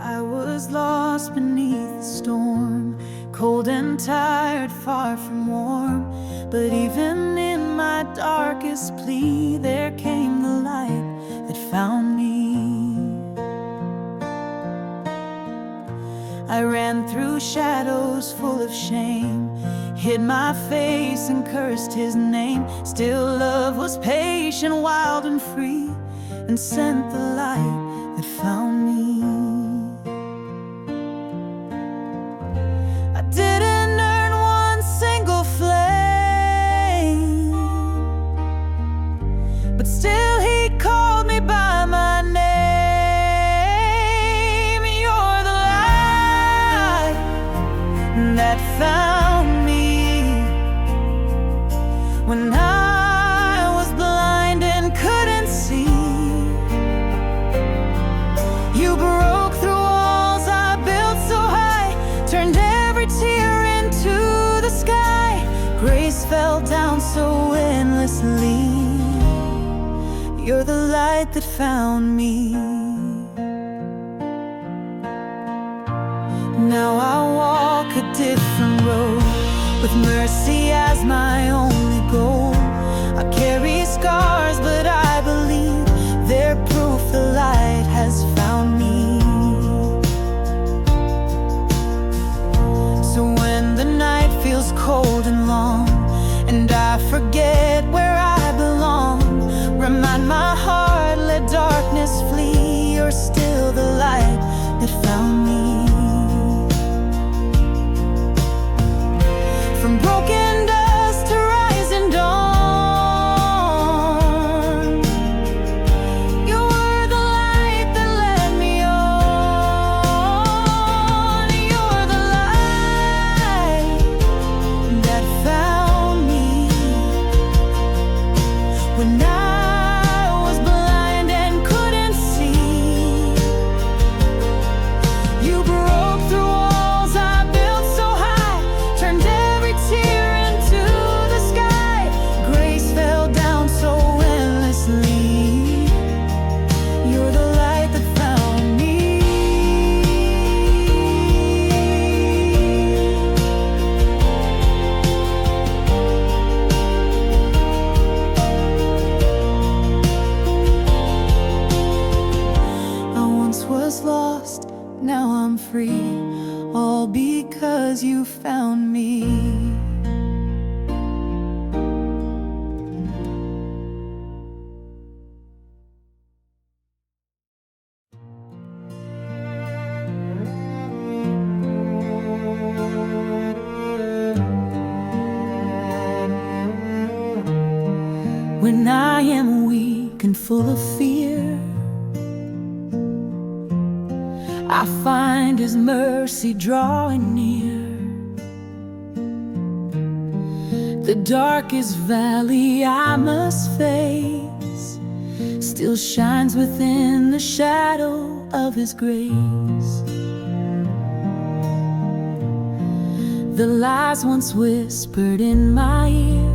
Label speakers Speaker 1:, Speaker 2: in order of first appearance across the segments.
Speaker 1: I was lost beneath the storm, cold and tired, far from warm. But even in my darkest plea, there came the light that found me. I ran through shadows full of shame, hid my face and cursed his name. Still love was patient, wild and free, and sent the light that found me. I didn't earn one single flame, but still he called me by my name. You're the light that found me when I was blind and couldn't see. You broke through walls I built so high, turned every tear into the sky. Grace fell down so endlessly. You're the light that found me. Now I walk a different road, with mercy as my only goal. I carry scars, but I believe they're proof the light has found me. So when the night feels cold and long, and I forget where I belong, remind my heart, let darkness flee. You're still the light that found me. From broken dust to rising dawn, you were the light that led me on. You're the light that found me when I was blind and couldn't see. You broke through walls I built so high, turned every tear into the sky. Grace fell down so endlessly. You're the light that found me. I once was lost, now I'm free, all because you found me. When I am weak and full of fear, I find His mercy drawing near. The darkest valley I must face still shines within the shadow of His grace. The lies once whispered in my ear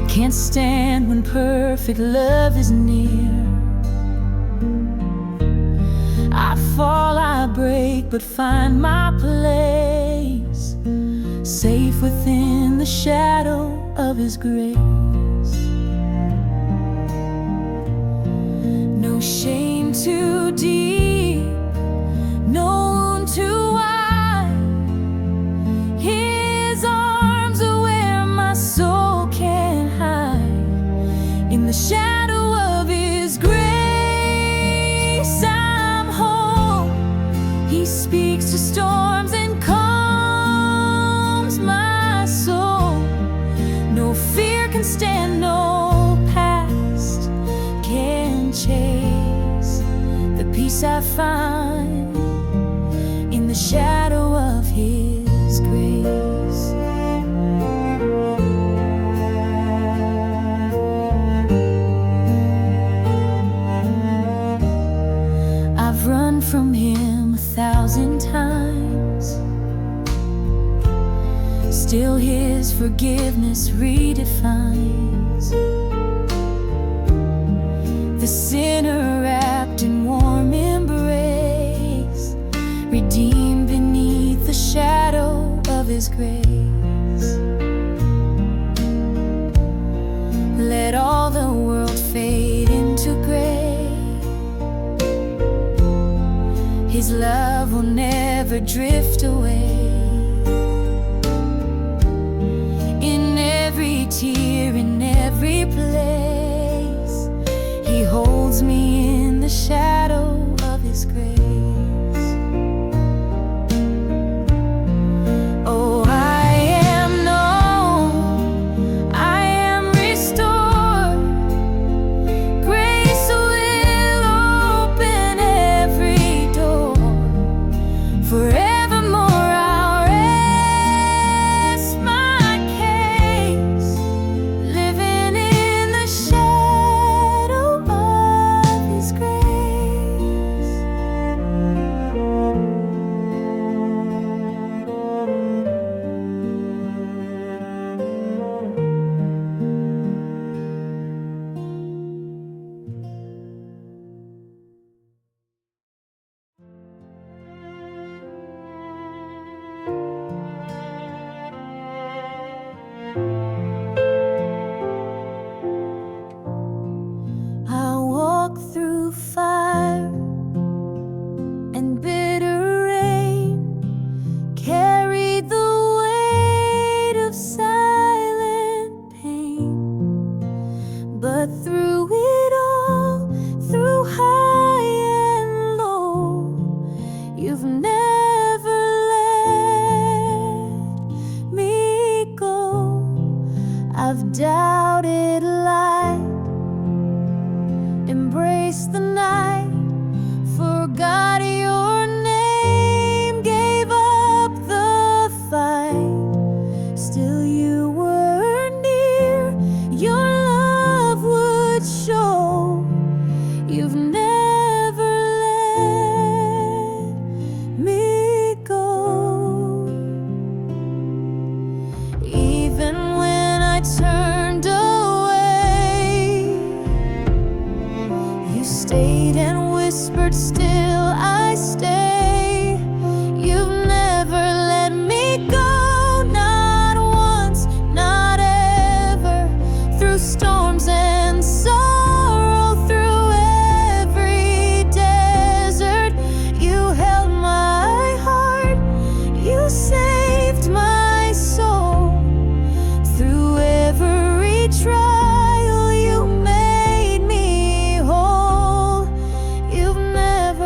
Speaker 1: can't stand when perfect love is near. I fall, I break, but find my place, safe within the shadow of His grace. No shame too deep, no wound too wide. His arms are where my soul can hide. In the shadow of His grace I'm whole. He speaks to storms and calms my soul. No fear can stand, no past can chase the peace I find in the shadow of His grace. I've run from Him 1,000 times, still His forgiveness redefines the sinner wrapped in warm grace. Let all the world fade into gray. His love will never drift away. In every tear, in every place, He holds me in the shadow of His grace. Oh, I am known, I am restored. Grace will open every door. Forevermore I'll rest my case, living in the shadow of His grace. I walk through fire and bitter rain, carry the weight of silent pain. But through it all, through high and low, You've never let me go. I've doubted life, embraced the night, forgot your name, gave up the fight. Still you were near, your love would show. You've never let me go. Even when I turned away, You stayed and whispered, still I stay. You've never let me go, not once, not ever. Through storms and sorrow, through every desert, You held my heart, You saved my soul. Through every trial, You made me whole. You've never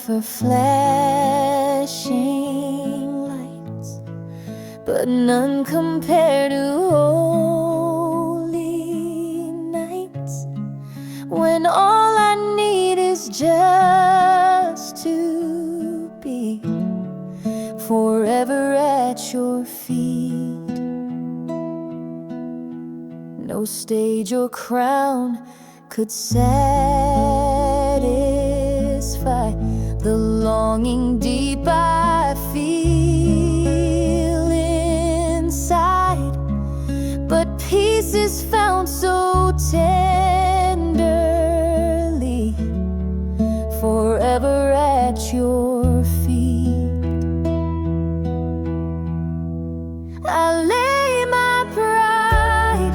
Speaker 1: offer flashing lights, but none compare to holy nights, when all I need is just to be forever at your feet. No stage or crown could satisfy the longing deep I feel inside, but peace is found so tenderly, forever at your feet. I lay my pride,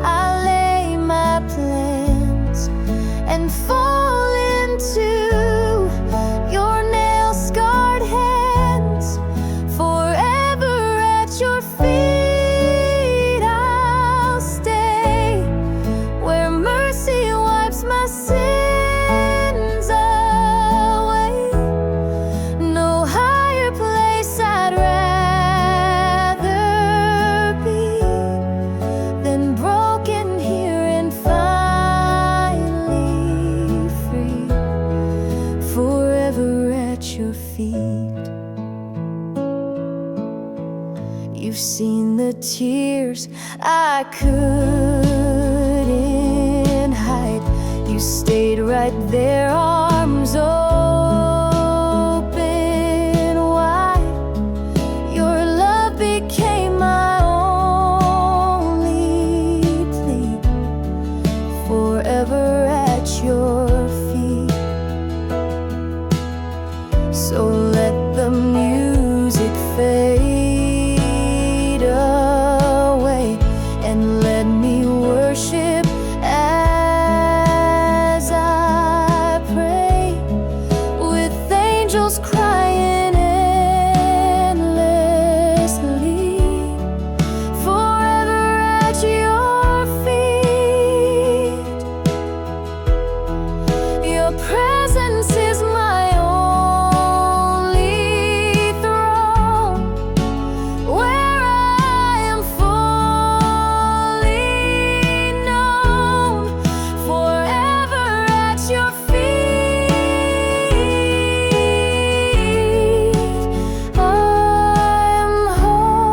Speaker 1: I lay my plans, and fall into your nail-scarred hands. Forever at your feet I'll stay, where mercy wipes my sins away. No higher place I'd rather be than broken here and finally free, forever at your feet. You've seen the tears I couldn't hide. You stayed right there, arms open wide. Your love became my only plea, forever at your feet. So let the music fade away, and let me worship as I pray, with angels crying endlessly, forever at your feet. Your presence is my only throne, where I am fully known, forever at your feet. I am home.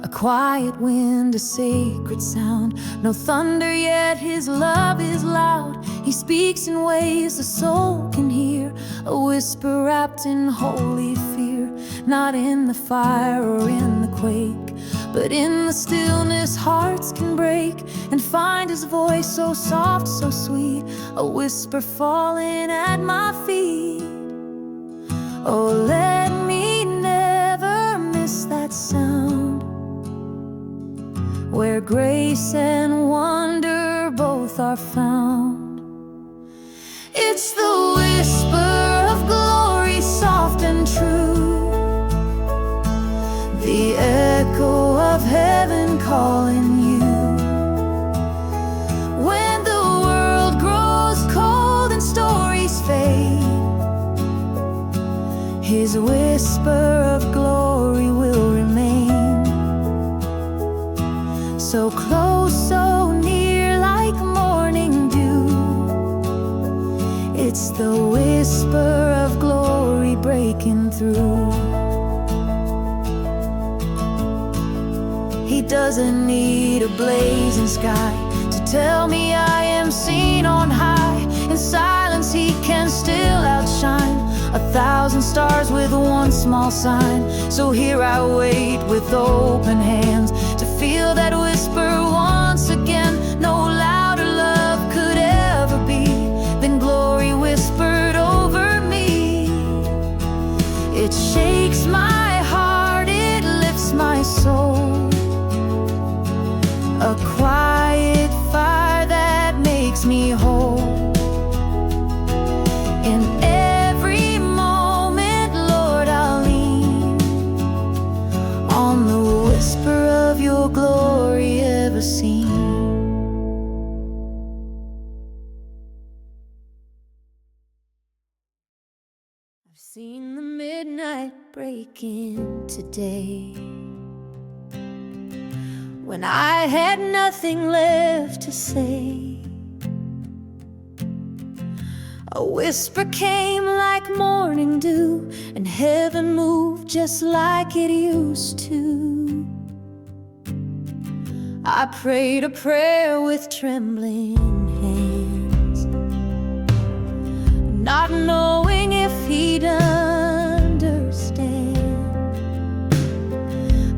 Speaker 1: A quiet wind, a sacred sound. No thunder, yet his love is loud. He speaks in ways the soul can hear, a whisper wrapped in holy fear. Not in the fire or in the quake, but in the stillness hearts can break and find his voice so soft, so sweet, a whisper falling at my feet. Oh, let me never miss that sound, where grace and wonder both are found. It's the whisper of glory, soft and true, the echo of heaven calling you. When the world grows cold and stories fade, his whisper of glory will remain. So close, so near, like morning dew. It's the whisper of glory breaking through. He doesn't need a blazing sky to tell me I am seen on high. In silence he can still outshine 1,000 stars with one small sign. So here I wait with open hands to feel that whisper once again. No louder love could ever be than glory whispered over me. It shakes my heart, it lifts my soul, a quiet fire that makes me whole. seen. I've seen the midnight break into day, when I had nothing left to say. A whisper came like morning dew, and heaven moved just like it used to. I prayed a prayer with trembling hands, not knowing if he'd understand.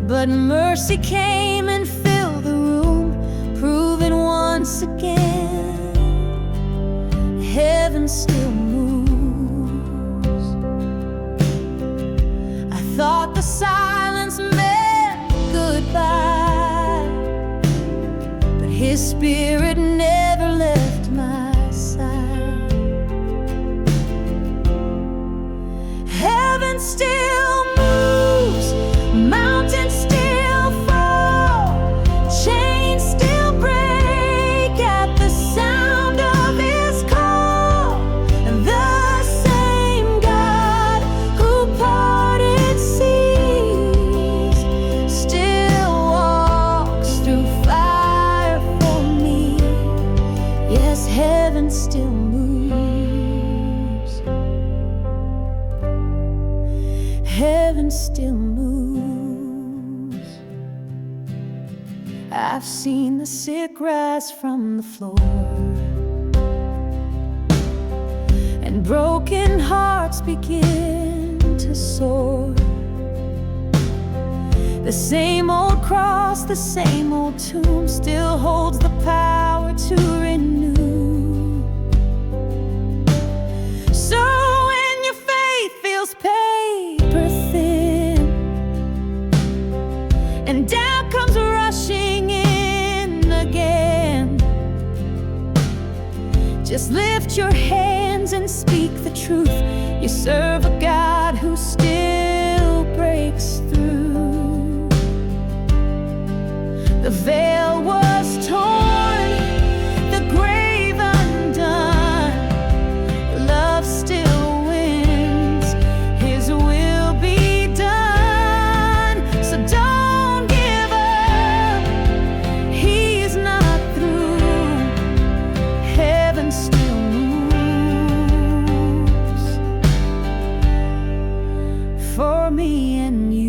Speaker 1: But mercy came and filled the room, proving once again heaven still moves. I thought the silence meant goodbye, but his spirit never left my side. Heaven still moves, mountains still fall, chains still break at the sound of his call. And the same God who parted seas still walks through fire for me. Yes, heaven still moves. Heaven still moves. I've seen the sick rise from the floor, and broken hearts begin to soar. The same old cross, the same old tomb still holds the power to renew. So when your faith feels paper thin, and doubt comes rushing in again, just lift your hands and speak the truth. You serve a God who still breaks through. The veil was torn, the grave undone. Love still wins, his will be done. So don't give up, he's not through. Heaven still moves for me and you.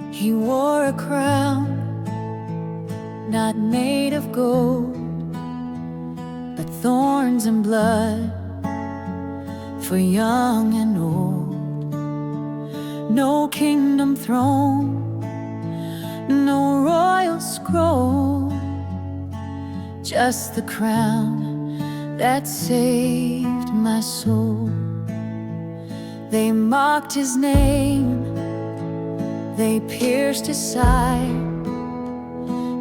Speaker 1: He wore a crown, not made of gold, but thorns and blood for young and old. No kingdom throne, no royal scroll, just the crown that saved my soul. They mocked his name, they pierced his side,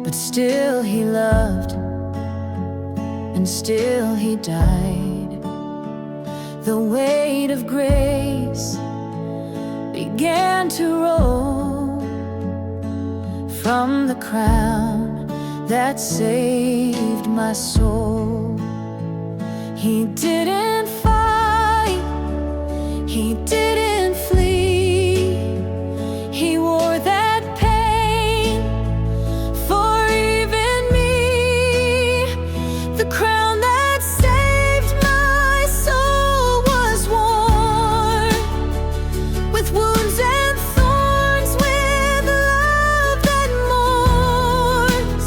Speaker 1: but still he loved, and still he died. The weight of grace began to roll from the crown that saved my soul. He didn't fight, he didn't flee, he wore that pain for even me. The crown that saved my soul was worn with wounds and thorns, with love that mourns.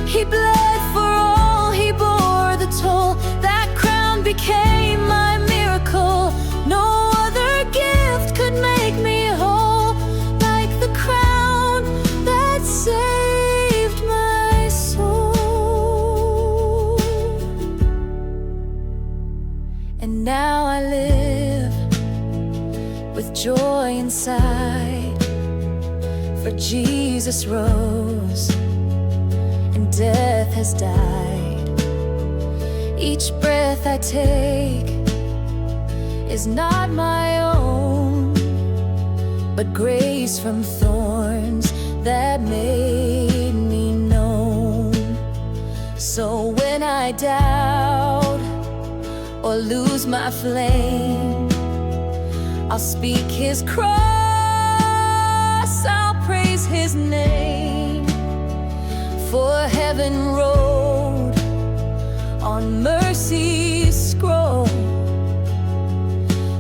Speaker 1: He bled for all, he bore the toll. That crown became my miracle. No other gift could make me whole like the crown that saved my soul. inside, for Jesus rose and death has died. Each breath I take is not my own, but grace from thorns that made me known. So when I doubt or lose my flame, I'll speak His cross, I'll praise His name. For heaven wrote on mercy's scroll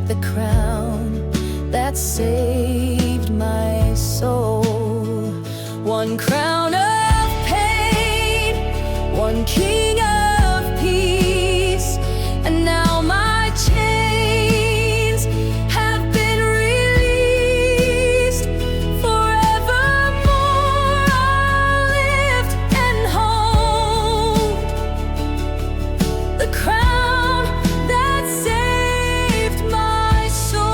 Speaker 1: the crown that saved my soul. One crown of pain, one king of peace, and now my chains have been released. Forevermore I'll lift and hold the crown that saved my soul.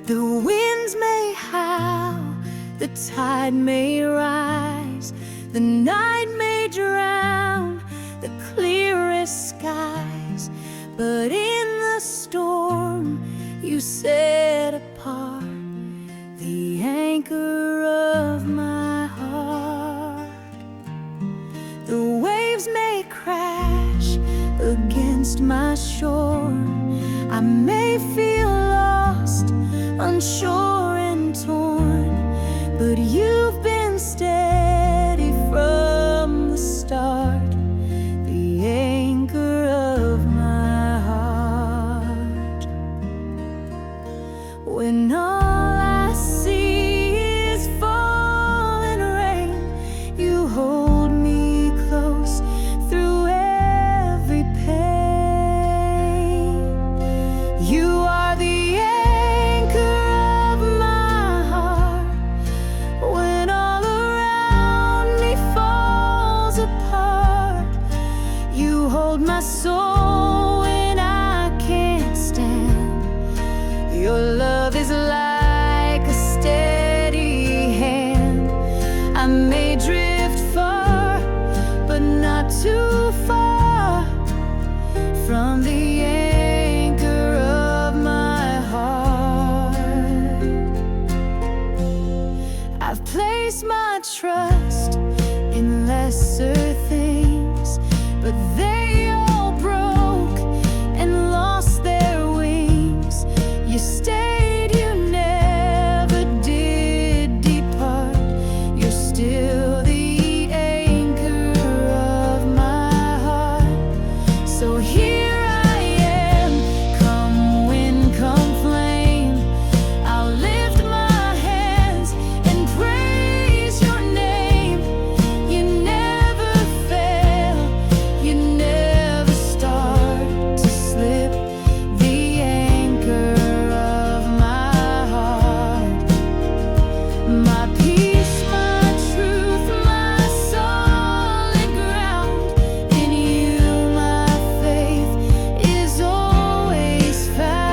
Speaker 1: The winds may howl, the tide may rise, the night may drown the clearest skies, but in the storm you set apart the anchor of my heart. The waves may crash against my shore, I may feel lost, unsure and torn, but You've been steady from the start, the anchor of my heart. When all I see is falling rain, You hold me close through every pain. You are the anchor of my heart. When all around me falls apart, You hold my soul when I can't stand. Your love is like a steady hand. I may drift far, but not too far from the anchor of my heart. I've placed my trust in lesser things, but they all broke and lost their wings. You stayed, you never did depart. You're still the anchor of my heart. So here I am, come wind, come flame, I'll lift my hands and praise Your name. You never fail, You never start to slip, the anchor of my heart. My peace, my truth, my solid ground. In You my faith is always found.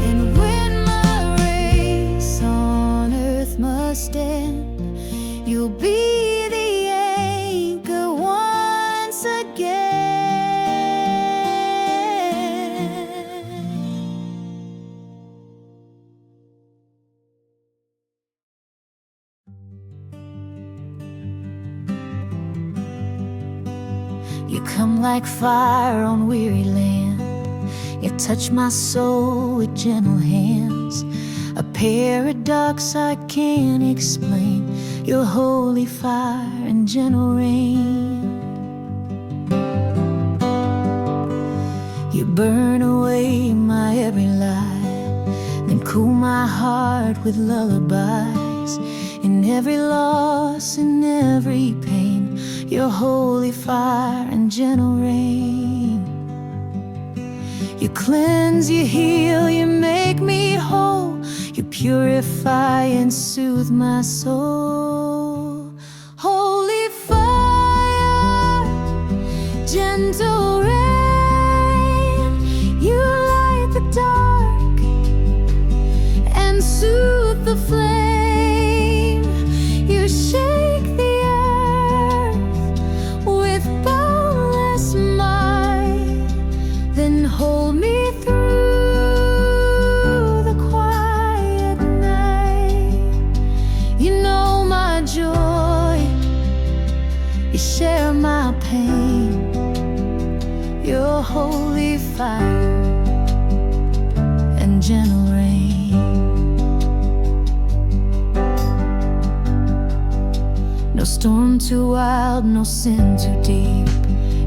Speaker 1: And when my race on earth must end, You'll be the anchor once again. You come like fire on weary land. You touch my soul with gentle hands. A paradox I can't explain. Your holy fire and gentle rain. You burn away my every lie, then cool my heart with lullabies. In every loss, in every pain, your holy fire and gentle rain. You cleanse, you heal, you make me whole. You purify and soothe my soul. Holy fire, gentle rain, you light the dark and soothe the flame. You shake the earth with boundless might, then hold me through the quiet night. You know my joy, you share my pain. Your holy fire and gentle rain. No storm too wild, no sin too deep.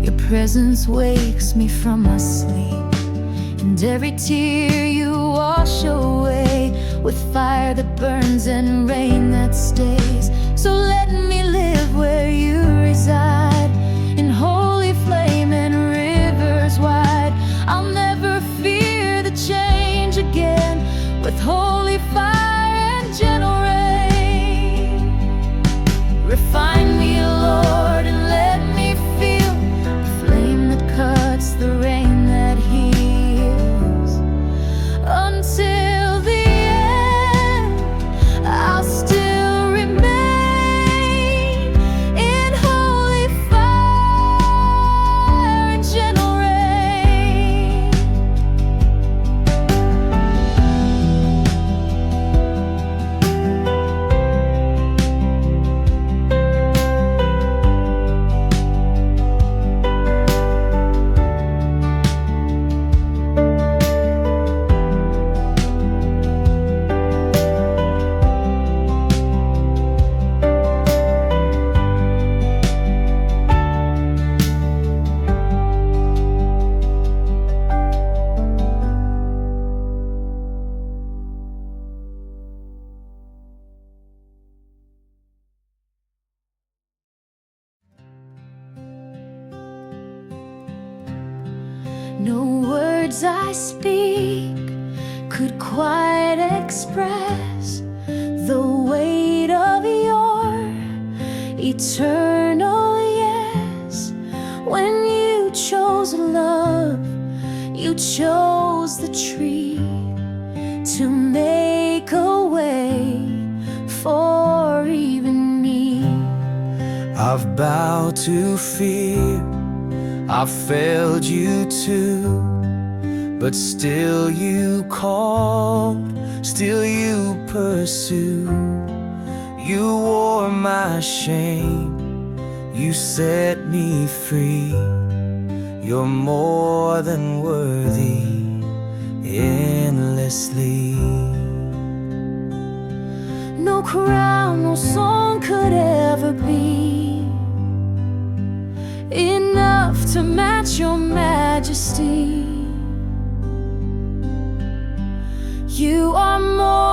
Speaker 1: Your presence wakes me from my sleep, and every tear you wash away with fire that burns and rain that stays. So let me live where you reside, in holy flame and rivers wide. I'll never fear the change again, with holy fire and gentle rain. Refine me, Lord, and let me feel the flame that cuts, the rain that heals. Until the end, I'll still remain in holy fire and gentle rain. No words I speak could quite express the weight of your eternal yes. When you chose love, you chose the tree to make a way for even me.
Speaker 2: I've bowed to fear, I've failed you too, but still you called, still you pursued. You wore my shame, you set me free. You're more than worthy, endlessly.
Speaker 1: No crown, no song could ever be enough to match your majesty. You are more